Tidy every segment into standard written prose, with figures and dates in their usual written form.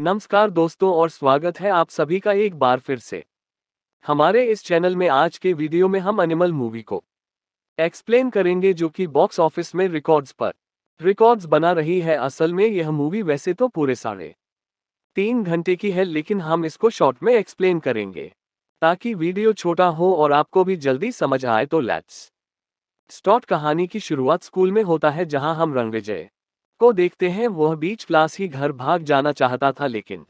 नमस्कार दोस्तों और स्वागत है आप सभी का एक बार फिर से हमारे इस चैनल में। आज के वीडियो में हम एनिमल मूवी को एक्सप्लेन करेंगे जो कि बॉक्स ऑफिस में रिकॉर्ड्स बना रही है। असल में यह मूवी वैसे तो पूरे 3.5 घंटे की है, लेकिन हम इसको शॉर्ट में एक्सप्लेन करेंगे ताकि वीडियो छोटा हो और आपको भी जल्दी समझ आए। तो लेट्स स्टार्ट। कहानी की शुरुआत स्कूल में होता है जहां हम रणविजय को देखते हैं। वह बीच क्लास ही घर भाग जाना चाहता था, लेकिन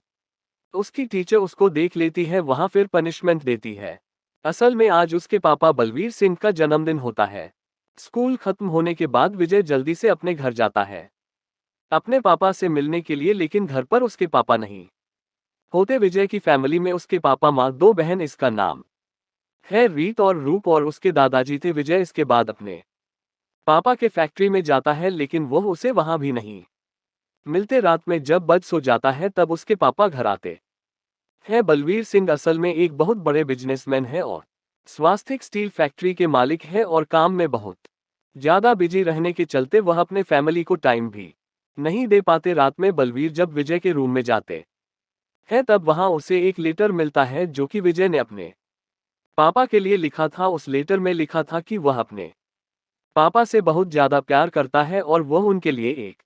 उसकी टीचर उसको देख लेती है, वहां फिर पनिशमेंट देती है। असल में आज उसके पापा बलवीर सिंह का जन्मदिन होता है। स्कूल खत्म होने के बाद विजय जल्दी से अपने घर जाता है अपने पापा से मिलने के लिए, लेकिन घर पर उसके पापा नहीं होते। विजय की फैमिली में उसके पापा, माँ, 2 बहन, इसका नाम है रीत और रूप, और उसके दादाजी थे। विजय इसके बाद अपने पापा के फैक्ट्री में जाता है, लेकिन वो उसे वहां भी नहीं मिलते। रात में जब बज सो जाता है तब उसके पापा घर आते है। बलवीर सिंह असल में एक बहुत बड़े बिजनेसमैन है और स्वास्थिक स्टील फैक्ट्री के मालिक है, और काम में बहुत ज्यादा बिजी रहने के चलते वह अपने फैमिली को टाइम भी नहीं दे पाते। रात में बलवीर जब विजय के रूम में जाते हैं तब वहां उसे एक लेटर मिलता है जो कि विजय ने अपने पापा के लिए लिखा था। उस लेटर में लिखा था कि वह अपने पापा से बहुत ज्यादा प्यार करता है और वह उनके लिए एक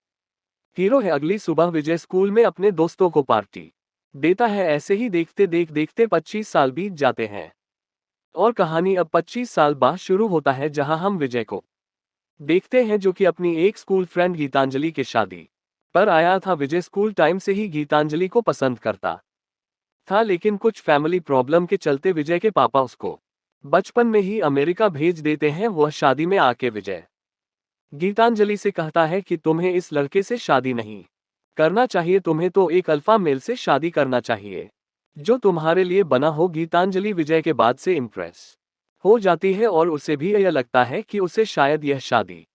हीरो है। अगली सुबह विजय स्कूल में अपने दोस्तों को पार्टी देता है। ऐसे ही देखते देखते 25 साल बीत जाते हैं और कहानी अब 25 साल बाद शुरू होता है, जहां हम विजय को देखते हैं जो कि अपनी एक स्कूल फ्रेंड गीतांजलि के शादी पर आया था। विजय स्कूल टाइम से ही गीतांजलि को पसंद करता था, लेकिन कुछ फैमिली प्रॉब्लम के चलते विजय के पापा उसको बचपन में ही अमेरिका भेज देते हैं। वह शादी में आके विजय गीतांजलि से कहता है कि तुम्हें इस लड़के से शादी नहीं करना चाहिए, तुम्हें तो एक अल्फा मेल से शादी करना चाहिए जो तुम्हारे लिए बना हो। गीतांजलि विजय के बाद से इम्प्रेस हो जाती है और उसे भी यह लगता है कि उसे शायद यह शादी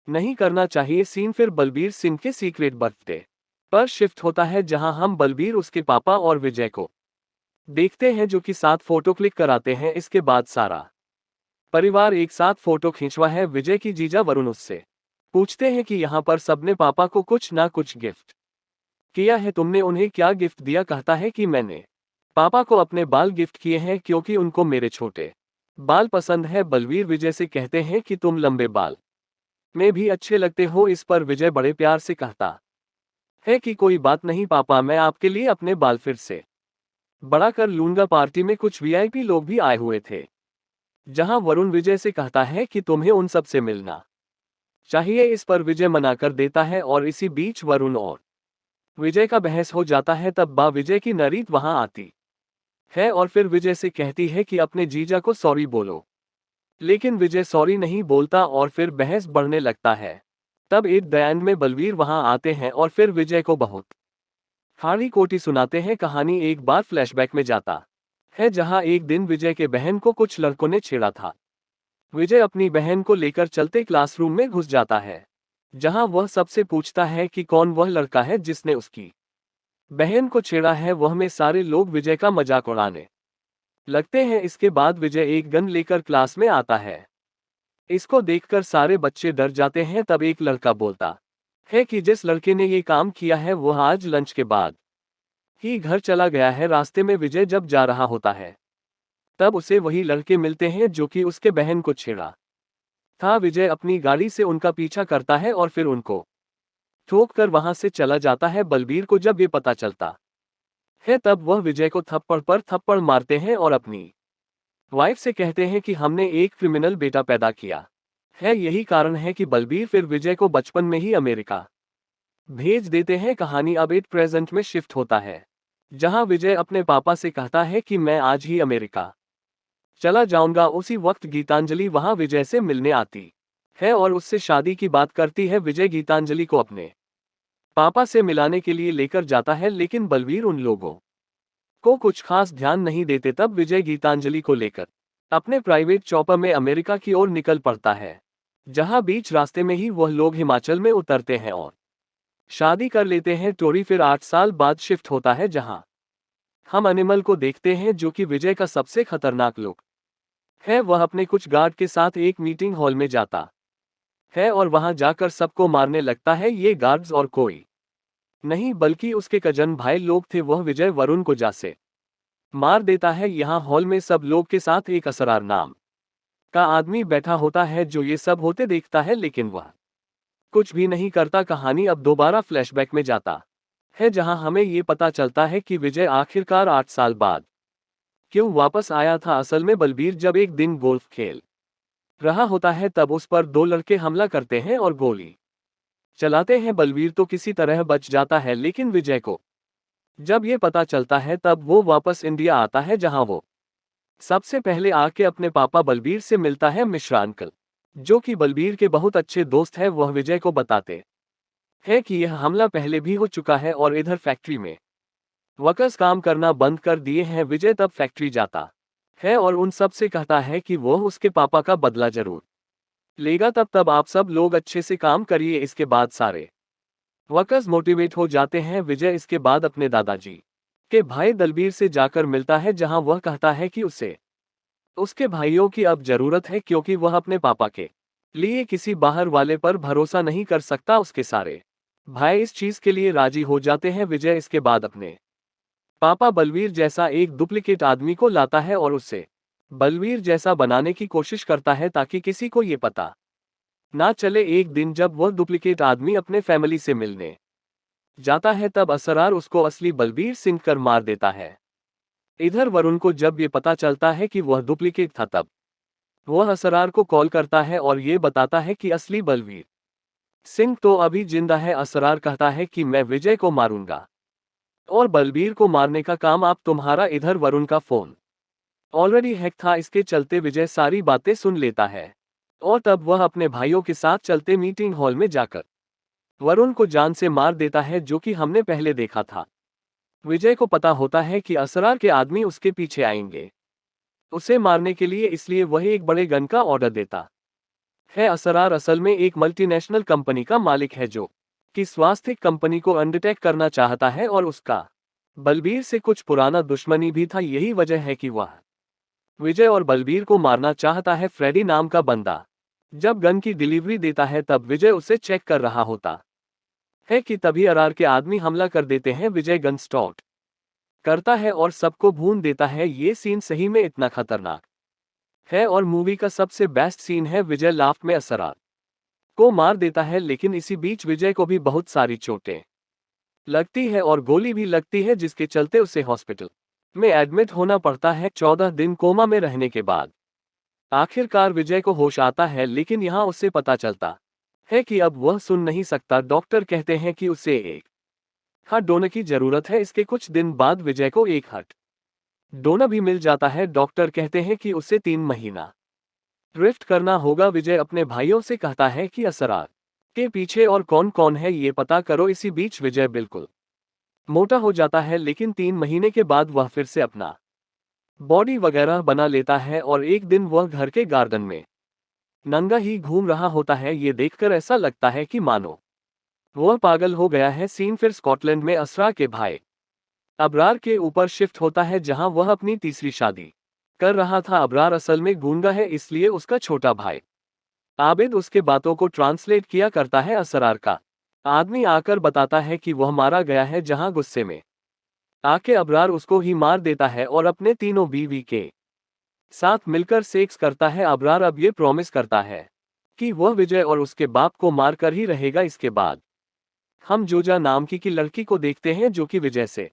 नहीं करना चाहिए। सीन फिर बलबीर सिंह के सीक्रेट बर्थडे पर शिफ्ट होता है, जहां हम बलबीर, उसके पापा और विजय को देखते हैं जो कि साथ फोटो क्लिक कराते हैं। इसके बाद सारा परिवार एक साथ फोटो खींचवा है। विजय की जीजा वरुण उससे पूछते हैं कि यहाँ पर सबने पापा को कुछ ना कुछ गिफ्ट किया है, तुमने उन्हें क्या गिफ्ट दिया? कहता है कि मैंने पापा को अपने बाल गिफ्ट किए हैं क्योंकि उनको मेरे छोटे बाल पसंद है। बलवीर विजय से कहते हैं कि तुम लंबे बाल में भी अच्छे लगते हो। इस पर विजय बड़े प्यार से कहता है कि कोई बात नहीं पापा, मैं आपके लिए अपने बाल फिर से बड़ा कर लूंगा। पार्टी में कुछ वीआईपी लोग भी आए हुए थे, जहां वरुण विजय से कहता है कि तुम्हें उन सब से मिलना चाहिए। इस पर विजय मना कर देता है और इसी बीच वरुण और विजय का बहस हो जाता है। तब बा विजय की नरीत वहां आती है और फिर विजय से कहती है कि अपने जीजा को सॉरी बोलो, लेकिन विजय सॉरी नहीं बोलता और फिर बहस बढ़ने लगता है। तब एक द एंड में बलवीर वहां आते हैं और फिर विजय को बहुत हाड़ी कोटी सुनाते हैं। कहानी एक बार फ्लैशबैक में जाता है, जहां एक दिन विजय के बहन को कुछ लड़कों ने छेड़ा था। विजय अपनी बहन को लेकर चलते क्लासरूम में घुस जाता है, जहां वह सबसे पूछता है कि कौन वह लड़का है जिसने उसकी बहन को छेड़ा है। वह में सारे लोग विजय का मजाक उड़ाने लगते हैं। इसके बाद विजय एक गन लेकर क्लास में आता है। इसको देखकर सारे बच्चे डर जाते हैं। तब एक लड़का बोलता है कि जिस लड़के ने ये काम किया है वह आज लंच के बाद ही घर चला गया है। रास्ते में विजय जब जा रहा होता है तब उसे वही लड़के मिलते हैं जो कि उसके बहन को छेड़ा था। विजय अपनी गाड़ी से उनका पीछा करता है और फिर उनको ठोक कर वहां से चला जाता है। बलबीर को जब ये पता चलता है तब वह विजय को थप्पड़ पर थप्पड़ मारते हैं और अपनी वाइफ से कहते हैं कि हमने एक क्रिमिनल बेटा पैदा किया है। यही कारण है कि बलबीर फिर विजय को बचपन में ही अमेरिका भेज देते हैं। कहानी अब एट प्रेजेंट में शिफ्ट होता है, जहां विजय अपने पापा से कहता है कि मैं आज ही अमेरिका चला जाऊंगा। उसी वक्त गीतांजलि वहां विजय से मिलने आती है और उससे शादी की बात करती है। विजय गीतांजलि को अपने पापा से मिलाने के लिए लेकर जाता है, लेकिन बलवीर उन लोगों को कुछ खास ध्यान नहीं देते। तब विजय गीतांजलि को लेकर अपने प्राइवेट चॉपर में अमेरिका की ओर निकल पड़ता है, जहां बीच रास्ते में ही वह लोग हिमाचल में उतरते हैं और शादी कर लेते हैं। टोरी फिर 8 साल बाद शिफ्ट होता है, जहां हम एनिमल को देखते हैं जो कि विजय का सबसे खतरनाक लुक है। वह अपने कुछ गार्ड के साथ एक मीटिंग हॉल में जाता है और वहां जाकर सबको मारने लगता है। ये गार्ड्स और कोई नहीं, बल्कि उसके कजन भाई लोग थे। वह विजय वरुण को जा से मार देता है। यहाँ हॉल में सब लोग के साथ एक असरार नाम का आदमी बैठा होता है जो ये सब होते देखता है, लेकिन वह कुछ भी नहीं करता। कहानी अब दोबारा फ्लैशबैक में जाता है, जहां हमें ये पता चलता है कि विजय आखिरकार 8 साल बाद क्यों वापस आया था। असल में बलबीर जब एक दिन गोल्फ खेल रहा होता है, तब उस पर दो लड़के हमला करते हैं और गोली चलाते हैं। बलबीर तो किसी तरह बच जाता है, लेकिन विजय को जब ये पता चलता है तब वो वापस इंडिया आता है, जहां वो सबसे पहले आके अपने पापा बलबीर से मिलता है। मिश्रा अंकल, जो कि बलबीर के बहुत अच्छे दोस्त हैं, वह विजय को बताते हैं कि यह हमला पहले भी हो चुका है और इधर फैक्ट्री में वर्कर्स काम करना बंद कर दिए हैं। विजय तब फैक्ट्री जाता है और उन सब से कहता है कि वह उसके पापा का बदला जरूर लेगा। तब आप सब लोग अच्छे से काम करिए। इसके बाद सारे वर्कर्स मोटिवेट हो जाते हैं। विजय इसके बाद अपने दादाजी के भाई दलबीर से जाकर मिलता है, जहां वह कहता है कि उसे उसके भाइयों की अब जरूरत है, क्योंकि वह अपने पापा के लिए किसी बाहर वाले पर भरोसा नहीं कर सकता। उसके सारे भाई इस चीज के लिए राजी हो जाते हैं। विजय इसके बाद अपने पापा बलवीर जैसा एक डुप्लीकेट आदमी को लाता है और उसे बलवीर जैसा बनाने की कोशिश करता है, ताकि किसी को ये पता ना चले। एक दिन जब वह डुप्लीकेट आदमी अपने फैमिली से मिलने जाता है, तब असरार उसको असली बलबीर सिंह कर मार देता है। इधर वरुण को जब ये पता चलता है कि वह डुप्लीकेट था, तब वह असरार को कॉल करता है और ये बताता है कि असली बलवीर सिंह तो अभी जिंदा है। असरार कहता है कि मैं विजय को मारूंगा और बलबीर को मारने का काम आप तुम्हारा। इधर वरुण का फोन ऑलरेडी हैक था, इसके चलते विजय सारी बातें सुन लेता है और तब वह अपने भाइयों के साथ चलते मीटिंग हॉल में जाकर वरुण को जान से मार देता है, जो कि हमने पहले देखा था। विजय को पता होता है कि असरार के आदमी उसके पीछे आएंगे उसे मारने के लिए, इसलिए वह एक बड़े गन का ऑर्डर देता है। असरार असल में एक मल्टीनेशनल कंपनी का मालिक है, जो कि स्वास्थ्य कंपनी को अंडरटेक करना चाहता है और उसका बलबीर से कुछ पुराना दुश्मनी भी था। यही वजह है कि वह विजय और बलबीर को मारना चाहता है। फ्रेडी नाम का बंदा जब गन की डिलीवरी देता है, तब विजय उसे चेक कर रहा होता है कि तभी अरार के आदमी हमला कर देते हैं। विजय गन स्टॉट करता है और सबको भून देता है। ये सीन सही में इतना खतरनाक है और मूवी का सबसे बेस्ट सीन है। विजय लाफ्ट में असरार को मार देता है, लेकिन इसी बीच विजय को भी बहुत सारी चोटें लगती है और गोली भी लगती है, जिसके चलते उसे हॉस्पिटल में एडमिट होना पड़ता है। 14 दिन कोमा में रहने के बाद आखिरकार विजय को होश आता है, लेकिन यहाँ उससे पता चलता है कि अब वह सुन नहीं सकता। डॉक्टर कहते हैं कि उसे एक हार्ट डोनर की जरूरत है। इसके कुछ दिन बाद विजय को एक हार्ट डोनर भी मिल जाता है। डॉक्टर कहते हैं कि उसे 3 महीना ड्रिफ्ट करना होगा। विजय अपने भाइयों से कहता है कि असरार के पीछे और कौन कौन है ये पता करो। इसी बीच विजय बिल्कुल मोटा हो जाता है, लेकिन 3 महीने के बाद वह फिर से अपना बॉडी वगैरह बना लेता है और एक दिन वह घर के गार्डन में नंगा ही घूम रहा होता है। ये देखकर ऐसा लगता है कि मानो वह पागल हो गया है। सीन फिर स्कॉटलैंड में असरा के भाई अबरार के ऊपर शिफ्ट होता है, जहां वह अपनी तीसरी शादी कर रहा था। अबरार असल में गूंगा है, इसलिए उसका छोटा भाई आबिद उसके बातों को ट्रांसलेट किया करता है। असरार का आदमी आकर बताता है कि वह मारा गया है, जहां गुस्से में आके अबरार उसको ही मार देता है और अपने तीनों बीवी के साथ मिलकर सेक्स करता है। अबरार अब ये प्रॉमिस करता है कि वह विजय और उसके बाप को मारकर ही रहेगा। इसके बाद हम जोजा नाम की लड़की को देखते हैं, जो कि विजय से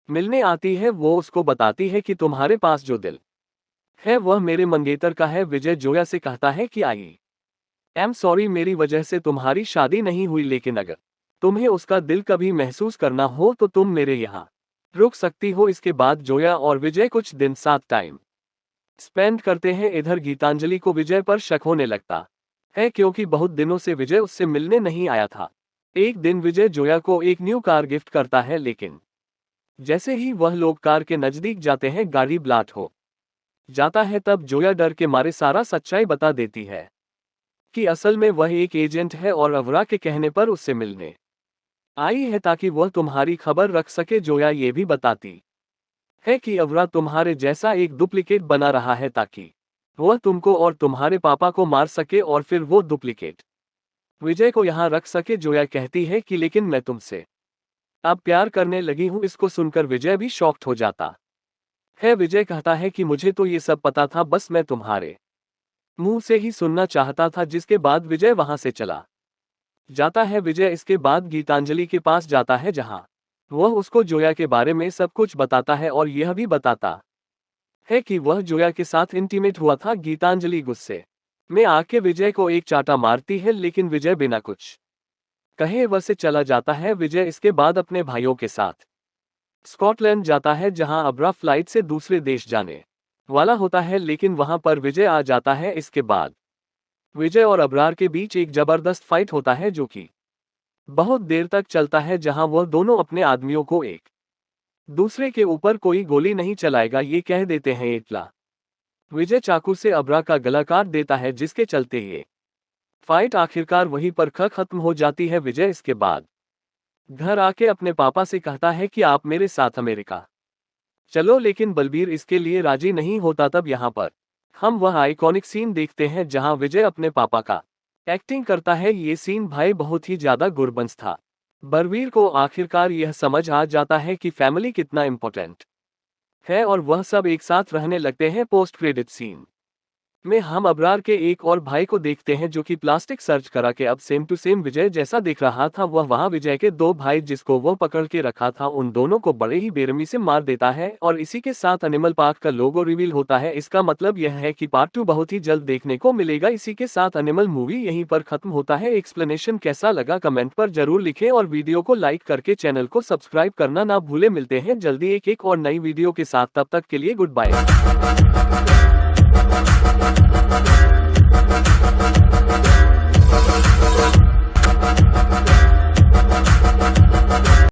मिलने आती है। वो उसको बताती है कि तुम्हारे पास जो दिल है वह मेरे मंगेतर का है। विजय जोया से कहता है कि आई एम सॉरी, मेरी वजह से तुम्हारी शादी नहीं हुई, लेकिन अगर तुम्हें उसका दिल कभी महसूस करना हो तो तुम मेरे यहाँ रुक सकती हो। इसके बाद जोया और विजय कुछ दिन साथ टाइम स्पेंड करते हैं। इधर गीतांजलि को विजय पर शक होने लगता है, क्योंकि बहुत दिनों से विजय उससे मिलने नहीं आया था। एक दिन विजय जोया को एक न्यू कार गिफ्ट करता है, लेकिन जैसे ही वह लोग कार के नजदीक जाते हैं, गाड़ी ब्लास्ट हो जाता है। तब जोया डर के मारे सारा सच्चाई बता देती है कि असल में वह एक एजेंट है और अवरा के कहने पर उससे मिलने आई है, ताकि वह तुम्हारी खबर रख सके। जोया ये भी बताती है कि अवरा तुम्हारे जैसा एक डुप्लीकेट बना रहा है, ताकि वह तुमको और तुम्हारे पापा को मार सके और फिर वो डुप्लीकेट विजय को यहाँ रख सके। जोया कहती है कि लेकिन मैं तुमसे अब प्यार करने लगी हूँ। इसको सुनकर विजय भी शॉक्ड हो जाता है। विजय कहता है कि मुझे तो ये सब पता था, बस मैं तुम्हारे मुंह से ही सुनना चाहता था। जिसके बाद विजय वहां से चला जाता है। विजय इसके बाद गीतांजलि के पास जाता है, जहां वह उसको जोया के बारे में सब कुछ बताता है और यह भी बताता है कि वह जोया के साथ इंटीमेट हुआ था। गीतांजलि गुस्से में आके विजय को एक चाटा मारती है, लेकिन विजय बिना कुछ कहे वह से चला जाता है। विजय इसके बाद अपने भाइयों के साथ स्कॉटलैंड जाता है, जहां अब्रा फ्लाइट से दूसरे देश जाने वाला होता है, लेकिन वहां पर विजय आ जाता है। इसके बाद विजय और अब्रार के बीच एक जबरदस्त फाइट होता है, जो कि बहुत देर तक चलता है, जहां वह दोनों अपने आदमियों को एक दूसरे के ऊपर कोई गोली नहीं चलाएगा ये कह देते हैं। इतला विजय चाकू से अब्रा का गला काट देता है, जिसके चलते ये फाइट आखिरकार वहीं पर खत्म हो जाती है। विजय इसके बाद घर आके अपने पापा से कहता है कि आप मेरे साथ अमेरिका चलो, लेकिन बलबीर इसके लिए राजी नहीं होता। तब यहाँ पर हम वह आइकॉनिक सीन देखते हैं जहां विजय अपने पापा का एक्टिंग करता है। ये सीन भाई बहुत ही ज्यादा गुरबंस था। बलबीर को आखिरकार यह समझ आ जाता है कि फैमिली कितना इंपॉर्टेंट है और वह सब एक साथ रहने लगते हैं। पोस्ट क्रेडिट सीन में हम अब्रार के एक और भाई को देखते हैं, जो कि प्लास्टिक सर्च करा के अब सेम टू सेम विजय जैसा दिख रहा था। वह वहां विजय के दो भाई जिसको वो पकड़ के रखा था, उन दोनों को बड़े ही बेरहमी से मार देता है और इसी के साथ एनिमल पार्क का लोगो रिवील होता है। इसका मतलब यह है कि पार्ट 2 बहुत ही जल्द देखने को मिलेगा। इसी के साथ एनिमल मूवी यहीं पर खत्म होता है। एक्सप्लेनेशन कैसा लगा कमेंट पर जरूर लिखें और वीडियो को लाइक करके चैनल को सब्सक्राइब करना ना भूले। मिलते हैं जल्दी एक और नई वीडियो के साथ, तब तक के लिए गुड बाय।